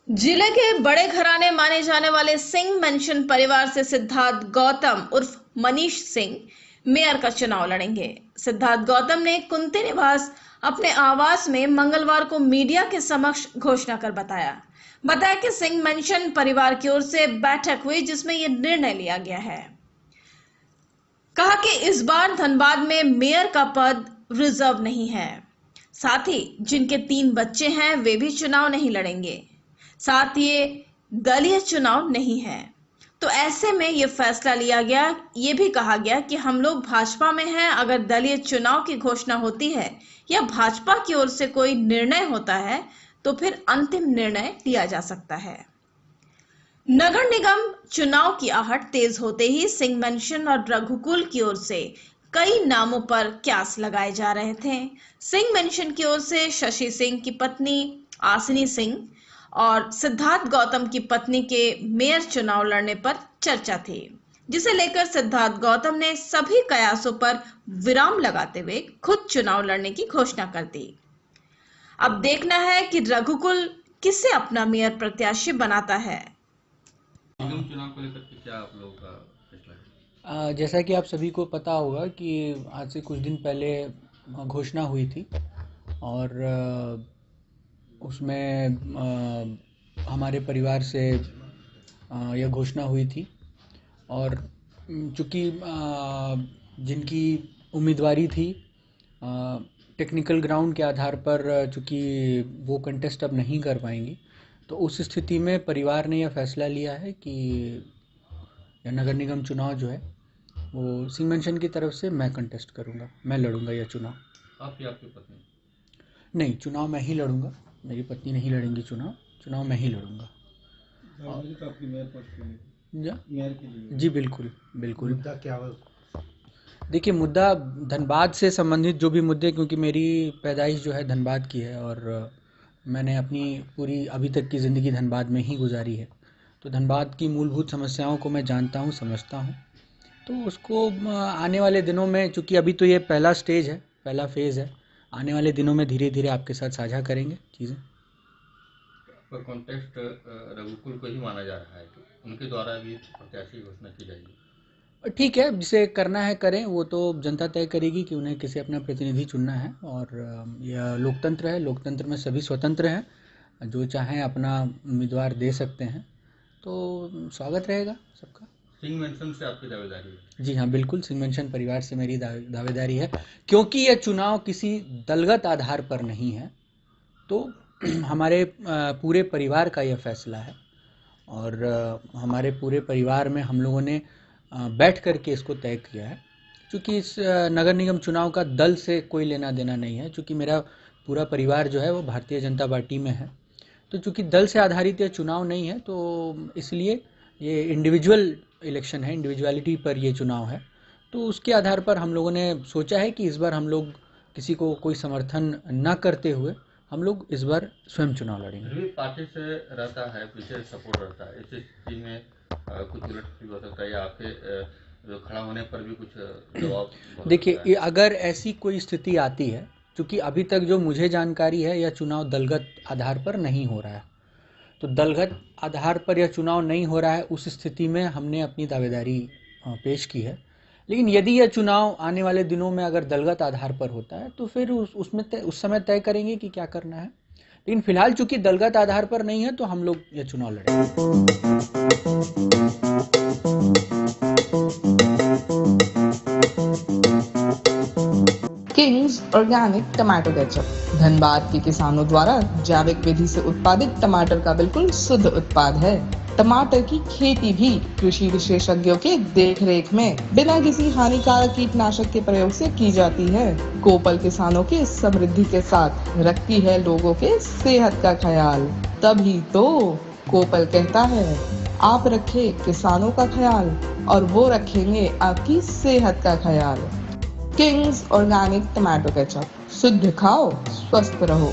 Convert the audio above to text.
जिले के बड़े घराने माने जाने वाले सिंह मेंशन परिवार से सिद्धार्थ गौतम उर्फ मनीष सिंह मेयर का चुनाव लड़ेंगे। सिद्धार्थ गौतम ने कुंती निवास अपने आवास में मंगलवार को मीडिया के समक्ष घोषणा कर बताया कि सिंह मेंशन परिवार की ओर से बैठक हुई जिसमें यह निर्णय लिया गया है। कहा कि इस बार धनबाद में मेयर का पद रिजर्व नहीं है। साथ ही जिनके 3 बच्चे हैं वे भी चुनाव नहीं लड़ेंगे। साथ ये दलीय चुनाव नहीं है। तो ऐसे में ये फैसला लिया गया। ये भी कहा गया कि हम लोग भाजपा में हैं, अगर दलीय चुनाव की घोषणा होती है या भाजपा की ओर से कोई निर्णय होता है तो फिर अंतिम निर्णय लिया जा सकता है। नगर निगम चुनाव की आहट तेज होते ही सिंह मेंशन और रघुकुल की ओर से कई नामों पर क्यास लगाए जा रहे थे। सिंह मेंशन की ओर से शशि सिंह की पत्नी आसिनी सिंह और सिद्धार्थ गौतम की पत्नी के मेयर चुनाव लड़ने पर चर्चा थी, जिसे लेकर सिद्धार्थ गौतम ने सभी कयासों पर विराम लगाते हुए खुद चुनाव लड़ने की घोषणा कर दी। अब देखना है कि रघुकुल किसे अपना मेयर प्रत्याशी बनाता है। चुनाव को लेकर क्या आप लोगों का फैसला है? जैसा कि आप सभी को पता होगा कि आज से कुछ दिन पहले घोषणा हुई थी और उसमें हमारे परिवार से यह घोषणा हुई थी और चूँकि जिनकी उम्मीदवारी थी टेक्निकल ग्राउंड के आधार पर, चूँकि वो कंटेस्ट अब नहीं कर पाएंगी, तो उस स्थिति में परिवार ने यह फैसला लिया है कि यह नगर निगम चुनाव जो है वो सिंह मेंशन की तरफ से मैं कंटेस्ट करूँगा, मैं लड़ूंगा यह चुनाव। आप या आपकी पत्नी? नहीं, चुनाव मैं ही लड़ूंगा, मेरी पत्नी नहीं लड़ेंगी चुनाव मैं ही लड़ूंगा। जी बिल्कुल। मुद्दा क्या है? देखिए, मुद्दा धनबाद से संबंधित जो भी मुद्दे, क्योंकि मेरी पैदाइश जो है धनबाद की है और मैंने अपनी पूरी अभी तक की ज़िंदगी धनबाद में ही गुजारी है, तो धनबाद की मूलभूत समस्याओं को मैं जानता हूँ, समझता हूँ। तो उसको आने वाले दिनों में, चूँकि अभी तो ये पहला स्टेज है, पहला फेज़ है, आने वाले दिनों में धीरे धीरे आपके साथ साझा करेंगे चीज़ें। पर कॉन्टेस्ट रघुकुल को ही माना जा रहा है, तो उनके द्वारा भी प्रत्याशी घोषणा की जाएगी। ठीक है, जिसे करना है करें, वो तो जनता तय करेगी कि उन्हें किसे अपना प्रतिनिधि चुनना है। और यह लोकतंत्र है, लोकतंत्र में सभी स्वतंत्र हैं, जो चाहें अपना उम्मीदवार दे सकते हैं, तो स्वागत रहेगा सबका। सिंह मेंशन से आपकी दावेदारी है? जी हाँ, बिल्कुल, सिंह मेंशन परिवार से मेरी दावेदारी है, क्योंकि यह चुनाव किसी दलगत आधार पर नहीं है, तो हमारे पूरे परिवार का यह फैसला है और हमारे पूरे परिवार में हम लोगों ने बैठ कर के इसको तय किया है। क्योंकि इस नगर निगम चुनाव का दल से कोई लेना देना नहीं है, क्योंकि मेरा पूरा परिवार जो है वो भारतीय जनता पार्टी में है, तो चूँकि दल से आधारित यह चुनाव नहीं है, तो इसलिए ये इंडिविजुअल इलेक्शन है, इंडिविजुअलिटी पर ये चुनाव है। तो उसके आधार पर हम लोगों ने सोचा है कि इस बार हम लोग किसी को कोई समर्थन न करते हुए हम लोग इस बार स्वयं चुनाव लड़ेंगे। पार्टी से रहता है, पीछे सपोर्ट रहता है, इस स्थिति में कुछ उलट भी हो सकता है या आपके खड़ा होने पर भी कुछ जवाब? देखिए, अगर ऐसी कोई स्थिति आती है, क्योंकि अभी तक जो मुझे जानकारी है यह चुनाव दलगत आधार पर नहीं हो रहा है, तो दलगत आधार पर यह चुनाव नहीं हो रहा है, उस स्थिति में हमने अपनी दावेदारी पेश की है। लेकिन यदि यह चुनाव आने वाले दिनों में अगर दलगत आधार पर होता है तो फिर उस समय तय करेंगे कि क्या करना है। लेकिन फिलहाल चूंकि दलगत आधार पर नहीं है, तो हम लोग यह चुनाव लड़ेंगे। Kings organic tomato ketchup Dhanbad के किसानों द्वारा जैविक विधि से उत्पादित टमाटर का बिल्कुल शुद्ध उत्पाद है। टमाटर की खेती भी कृषि विशेषज्ञों के देखरेख में बिना किसी हानिकारक कीटनाशक के प्रयोग से की जाती है। कोपल किसानों के समृद्धि के साथ रखती है लोगों के सेहत का ख्याल, तभी तो कोपल कहता है, आप रखे किसानों का ख्याल और वो रखेंगे आपकी सेहत का ख्याल। किंग्स ऑर्गेनिक टमाटो केचप, शुद्ध खाओ, स्वस्थ रहो।